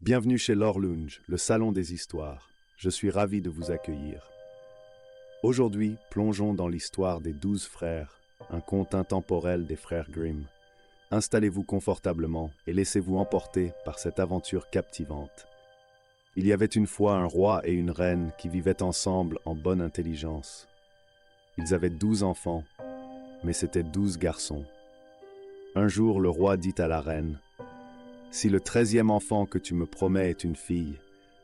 Bienvenue chez l'Horloge, le salon des histoires. Je suis ravi de vous accueillir. Aujourd'hui, plongeons dans l'histoire des 12 frères, un conte intemporel des frères Grimm. Installez-vous confortablement et laissez-vous emporter par cette aventure captivante. Il y avait une fois un roi et une reine qui vivaient ensemble en bonne intelligence. Ils avaient 12 enfants, mais c'étaient 12 garçons. Un jour, le roi dit à la reine: « Si le 13e enfant que tu me promets est une fille,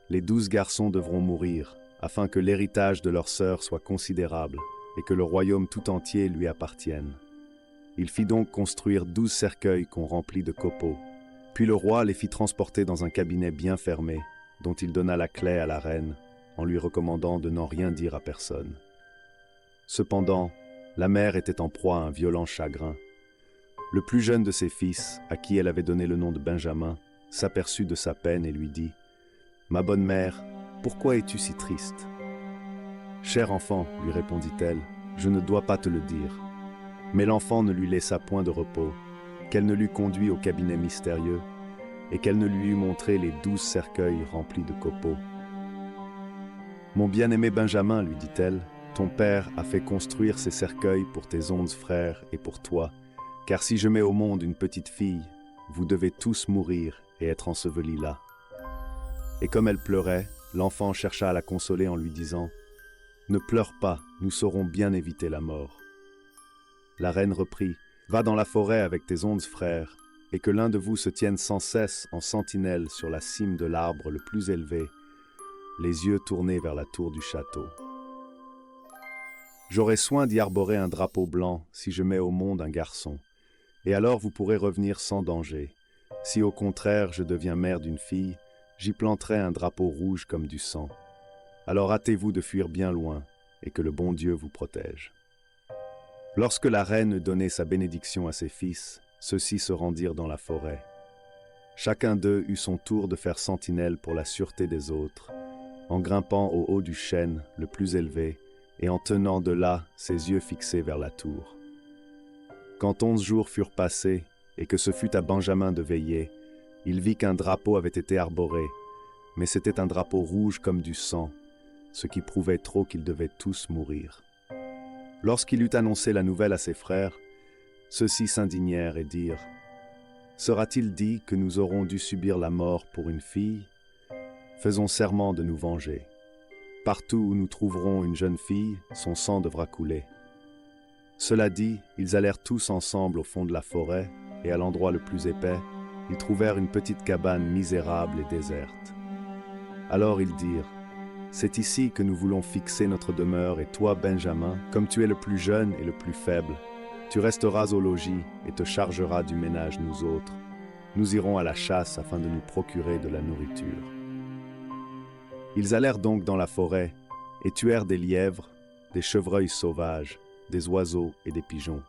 les 12 garçons devront mourir, afin que l'héritage de leur sœur soit considérable et que le royaume tout entier lui appartienne. » Il fit donc construire 12 cercueils qu'on remplit de copeaux. Puis le roi les fit transporter dans un cabinet bien fermé, dont il donna la clé à la reine, en lui recommandant de n'en rien dire à personne. Cependant, la mère était en proie à un violent chagrin. Le plus jeune de ses fils, à qui elle avait donné le nom de Benjamin, s'aperçut de sa peine et lui dit: « Ma bonne mère, pourquoi es-tu si triste ?»« Cher enfant, lui répondit-elle, je ne dois pas te le dire. » Mais l'enfant ne lui laissa point de repos, qu'elle ne l'eût conduit au cabinet mystérieux et qu'elle ne lui eût montré les 12 cercueils remplis de copeaux. « Mon bien-aimé Benjamin, lui dit-elle, ton père a fait construire ces cercueils pour tes 11 frères et pour toi, car si je mets au monde une petite fille, vous devez tous mourir et être ensevelis là. » Et comme elle pleurait, l'enfant chercha à la consoler en lui disant: « Ne pleure pas, nous saurons bien éviter la mort. » La reine reprit: « Va dans la forêt avec tes 11 frères, et que l'un de vous se tienne sans cesse en sentinelle sur la cime de l'arbre le plus élevé, les yeux tournés vers la tour du château. J'aurai soin d'y arborer un drapeau blanc si je mets au monde un garçon, et alors vous pourrez revenir sans danger. Si au contraire je deviens mère d'une fille, j'y planterai un drapeau rouge comme du sang. Alors hâtez-vous de fuir bien loin, et que le bon Dieu vous protège. » Lorsque la reine donnait sa bénédiction à ses fils, ceux-ci se rendirent dans la forêt. Chacun d'eux eut son tour de faire sentinelle pour la sûreté des autres, en grimpant au haut du chêne le plus élevé et en tenant de là ses yeux fixés vers la tour. Quand 11 jours furent passés et que ce fut à Benjamin de veiller, il vit qu'un drapeau avait été arboré, mais c'était un drapeau rouge comme du sang, ce qui prouvait trop qu'ils devaient tous mourir. Lorsqu'il eut annoncé la nouvelle à ses frères, ceux-ci s'indignèrent et dirent: « Sera-t-il dit que nous aurons dû subir la mort pour une fille? Faisons serment de nous venger. Partout où nous trouverons une jeune fille, son sang devra couler. » Cela dit, ils allèrent tous ensemble au fond de la forêt, et à l'endroit le plus épais, ils trouvèrent une petite cabane misérable et déserte. Alors ils dirent: « C'est ici que nous voulons fixer notre demeure, et toi, Benjamin, comme tu es le plus jeune et le plus faible, tu resteras au logis et te chargeras du ménage nous autres. Nous irons à la chasse afin de nous procurer de la nourriture. » Ils allèrent donc dans la forêt et tuèrent des lièvres, des chevreuils sauvages, des oiseaux et des pigeons.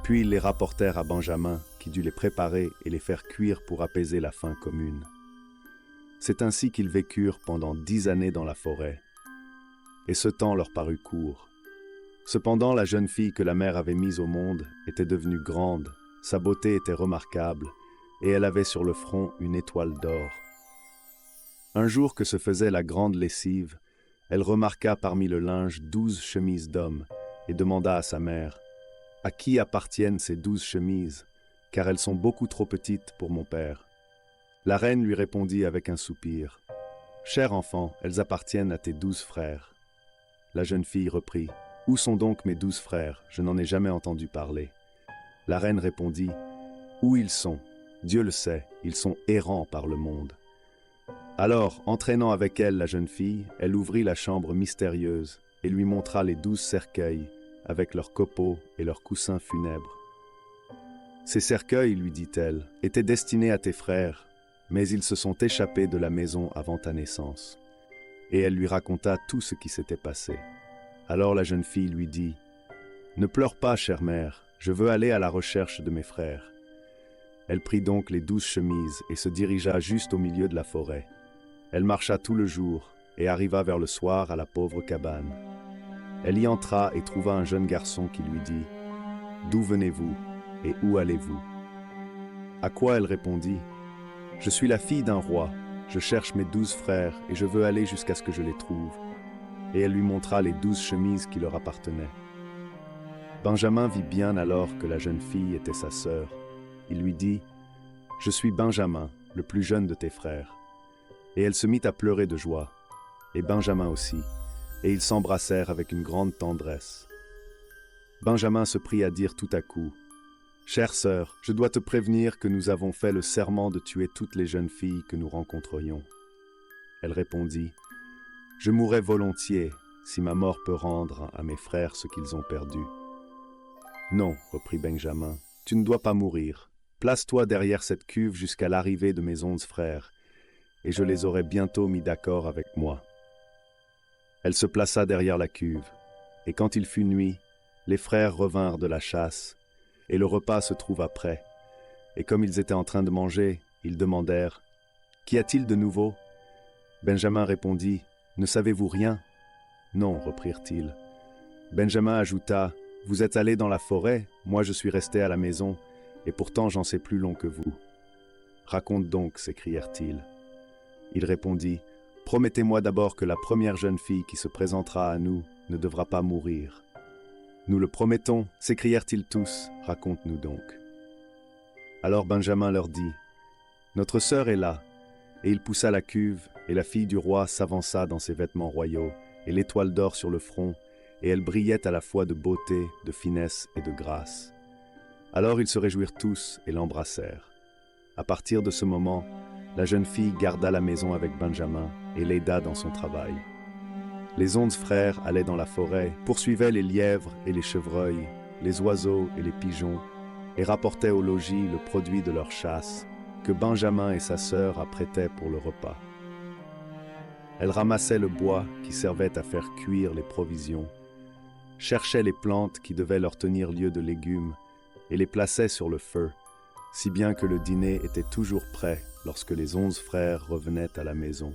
Puis ils les rapportèrent à Benjamin, qui dut les préparer et les faire cuire pour apaiser la faim commune. C'est ainsi qu'ils vécurent pendant 10 années dans la forêt, et ce temps leur parut court. Cependant, la jeune fille que la mère avait mise au monde était devenue grande, sa beauté était remarquable, et elle avait sur le front une étoile d'or. Un jour que se faisait la grande lessive, elle remarqua parmi le linge 12 chemises d'hommes, et demanda à sa mère: « À qui appartiennent ces 12 chemises, car elles sont beaucoup trop petites pour mon père. » La reine lui répondit avec un soupir: « Cher enfant, elles appartiennent à tes 12 frères. » La jeune fille reprit: « Où sont donc mes 12 frères? Je n'en ai jamais entendu parler. » La reine répondit: « Où ils sont? Dieu le sait, ils sont errants par le monde. » Alors, entraînant avec elle la jeune fille, elle ouvrit la chambre mystérieuse et lui montra les 12 cercueils avec leurs copeaux et leurs coussins funèbres. « Ces cercueils, lui dit-elle, étaient destinés à tes frères, mais ils se sont échappés de la maison avant ta naissance. » Et elle lui raconta tout ce qui s'était passé. Alors la jeune fille lui dit: « Ne pleure pas, chère mère, je veux aller à la recherche de mes frères. » Elle prit donc les 12 chemises et se dirigea juste au milieu de la forêt. Elle marcha tout le jour et arriva vers le soir à la pauvre cabane. Elle y entra et trouva un jeune garçon qui lui dit: « D'où venez-vous et où allez-vous ?» À quoi elle répondit: Je suis la fille d'un roi, je cherche mes 12 frères et je veux aller jusqu'à ce que je les trouve. » Et elle lui montra les 12 chemises qui leur appartenaient. Benjamin vit bien alors que la jeune fille était sa sœur. Il lui dit « Je suis Benjamin, le plus jeune de tes frères. » Et elle se mit à pleurer de joie, et Benjamin aussi, et ils s'embrassèrent avec une grande tendresse. Benjamin se prit à dire tout à coup « Chère sœur, je dois te prévenir que nous avons fait le serment de tuer toutes les jeunes filles que nous rencontrerions. » Elle répondit « Je mourrais volontiers si ma mort peut rendre à mes frères ce qu'ils ont perdu. » « Non, reprit Benjamin, tu ne dois pas mourir. Place-toi derrière cette cuve jusqu'à l'arrivée de mes 11 frères, et je les aurai bientôt mis d'accord avec moi. » Elle se plaça derrière la cuve, et quand il fut nuit, les frères revinrent de la chasse, et le repas se trouva prêt. Et comme ils étaient en train de manger, ils demandèrent « Qu'y a-t-il de nouveau ?» Benjamin répondit « Ne savez-vous rien ?»« Non, reprirent-ils. » Benjamin ajouta « Vous êtes allés dans la forêt, moi je suis resté à la maison, et pourtant j'en sais plus long que vous. »« Raconte donc, s'écrièrent-ils. » Il répondit « Promettez-moi d'abord que la première jeune fille qui se présentera à nous ne devra pas mourir. »« Nous le promettons, s'écrièrent-ils tous, raconte-nous donc. » Alors Benjamin leur dit « Notre sœur est là. » Et il poussa la cuve, et la fille du roi s'avança dans ses vêtements royaux, et l'étoile d'or sur le front, et elle brillait à la fois de beauté, de finesse et de grâce. Alors ils se réjouirent tous et l'embrassèrent. À partir de ce moment, la jeune fille garda la maison avec Benjamin et l'aida dans son travail. Les 11 frères allaient dans la forêt, poursuivaient les lièvres et les chevreuils, les oiseaux et les pigeons, et rapportaient au logis le produit de leur chasse, que Benjamin et sa sœur apprêtaient pour le repas. Elle ramassait le bois qui servait à faire cuire les provisions, cherchait les plantes qui devaient leur tenir lieu de légumes et les plaçait sur le feu, si bien que le dîner était toujours prêt lorsque les 11 frères revenaient à la maison.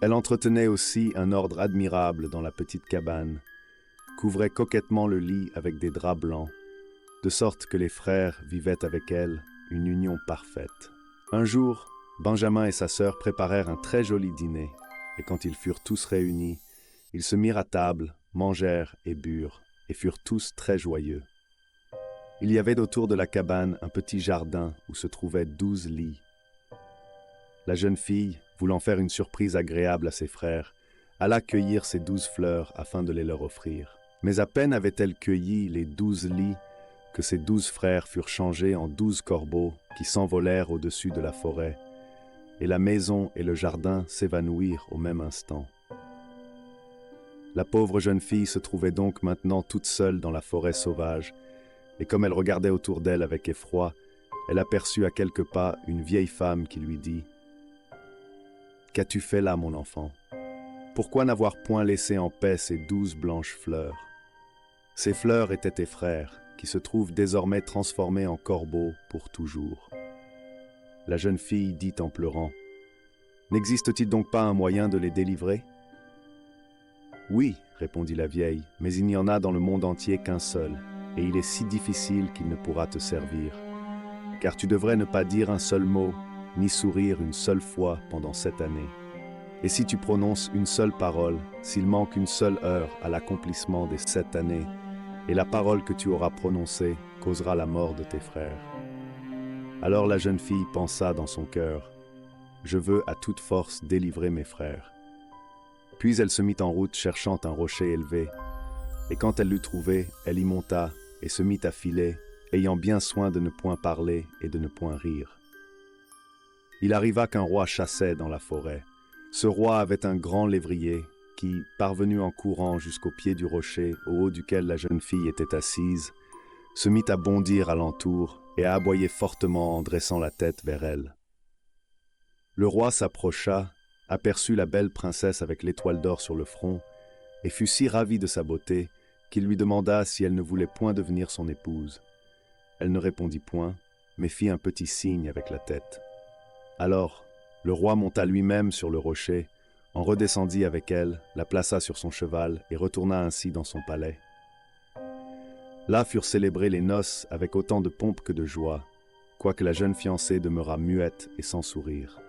Elle entretenait aussi un ordre admirable dans la petite cabane, couvrait coquettement le lit avec des draps blancs, de sorte que les frères vivaient avec elle une union parfaite. Un jour, Benjamin et sa sœur préparèrent un très joli dîner, et quand ils furent tous réunis, ils se mirent à table, mangèrent et burent, et furent tous très joyeux. Il y avait autour de la cabane un petit jardin où se trouvaient 12 lits. La jeune fille, voulant faire une surprise agréable à ses frères, alla cueillir ces 12 fleurs afin de les leur offrir. Mais à peine avait-elle cueilli les 12 lits que ses 12 frères furent changés en 12 corbeaux qui s'envolèrent au-dessus de la forêt, et la maison et le jardin s'évanouirent au même instant. La pauvre jeune fille se trouvait donc maintenant toute seule dans la forêt sauvage, et comme elle regardait autour d'elle avec effroi, elle aperçut à quelques pas une vieille femme qui lui dit « Qu'as-tu fait là, mon enfant? Pourquoi n'avoir point laissé en paix ces 12 blanches fleurs? Ces fleurs étaient tes frères, qui se trouvent désormais transformés en corbeaux pour toujours. » La jeune fille dit en pleurant « N'existe-t-il donc pas un moyen de les délivrer? » « Oui, répondit la vieille, mais il n'y en a dans le monde entier qu'un seul, et il est si difficile qu'il ne pourra te servir. Car tu devrais ne pas dire un seul mot, ni sourire une seule fois pendant 7 années. Et si tu prononces une seule parole, s'il manque une seule heure à l'accomplissement des 7 années, et la parole que tu auras prononcée causera la mort de tes frères. » Alors la jeune fille pensa dans son cœur, « Je veux à toute force délivrer mes frères. » Puis elle se mit en route cherchant un rocher élevé, et quand elle l'eut trouvé, elle y monta et se mit à filer, ayant bien soin de ne point parler et de ne point rire. Il arriva qu'un roi chassait dans la forêt. Ce roi avait un grand lévrier qui, parvenu en courant jusqu'au pied du rocher au haut duquel la jeune fille était assise, se mit à bondir alentour et à aboyer fortement en dressant la tête vers elle. Le roi s'approcha, aperçut la belle princesse avec l'étoile d'or sur le front, et fut si ravi de sa beauté qu'il lui demanda si elle ne voulait point devenir son épouse. Elle ne répondit point, mais fit un petit signe avec la tête. Alors, le roi monta lui-même sur le rocher, en redescendit avec elle, la plaça sur son cheval et retourna ainsi dans son palais. Là furent célébrées les noces avec autant de pompe que de joie, quoique la jeune fiancée demeura muette et sans sourire.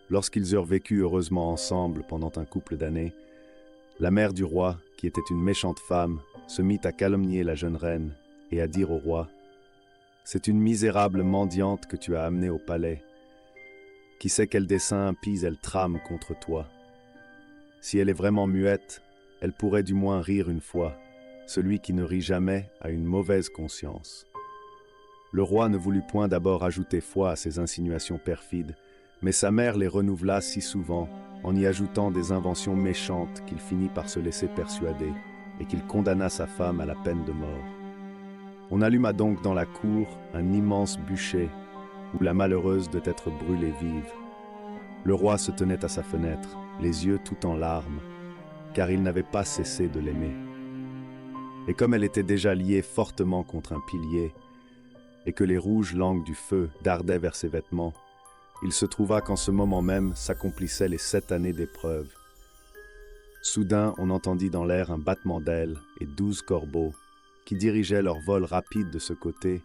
Lorsqu'ils eurent vécu heureusement ensemble pendant un couple d'années, la mère du roi, qui était une méchante femme, se mit à calomnier la jeune reine et à dire au roi: « C'est une misérable mendiante que tu as amenée au palais. Qui sait quel dessein impie elle trame contre toi? Si elle est vraiment muette, elle pourrait du moins rire une fois. Celui qui ne rit jamais a une mauvaise conscience. » Le roi ne voulut point d'abord ajouter foi à ces insinuations perfides, mais sa mère les renouvela si souvent, en y ajoutant des inventions méchantes, qu'il finit par se laisser persuader, et qu'il condamna sa femme à la peine de mort. On alluma donc dans la cour un immense bûcher, où la malheureuse devait être brûlée vive. Le roi se tenait à sa fenêtre, les yeux tout en larmes, car il n'avait pas cessé de l'aimer. Et comme elle était déjà liée fortement contre un pilier, et que les rouges langues du feu dardaient vers ses vêtements, il se trouva qu'en ce moment même s'accomplissaient les 7 années d'épreuve. Soudain, on entendit dans l'air un battement d'ailes et 12 corbeaux, qui dirigeaient leur vol rapide de ce côté,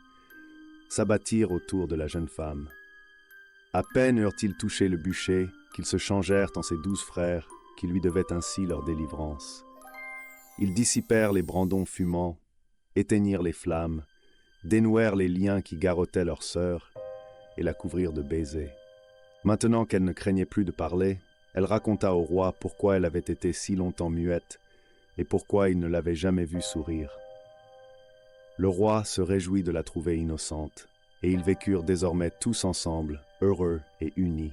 s'abattirent autour de la jeune femme. À peine eurent-ils touché le bûcher qu'ils se changèrent en ses 12 frères, qui lui devaient ainsi leur délivrance. Ils dissipèrent les brandons fumants, éteignirent les flammes, dénouèrent les liens qui garrottaient leur sœur et la couvrirent de baisers. Maintenant qu'elle ne craignait plus de parler, elle raconta au roi pourquoi elle avait été si longtemps muette et pourquoi il ne l'avait jamais vue sourire. Le roi se réjouit de la trouver innocente, et ils vécurent désormais tous ensemble, heureux et unis.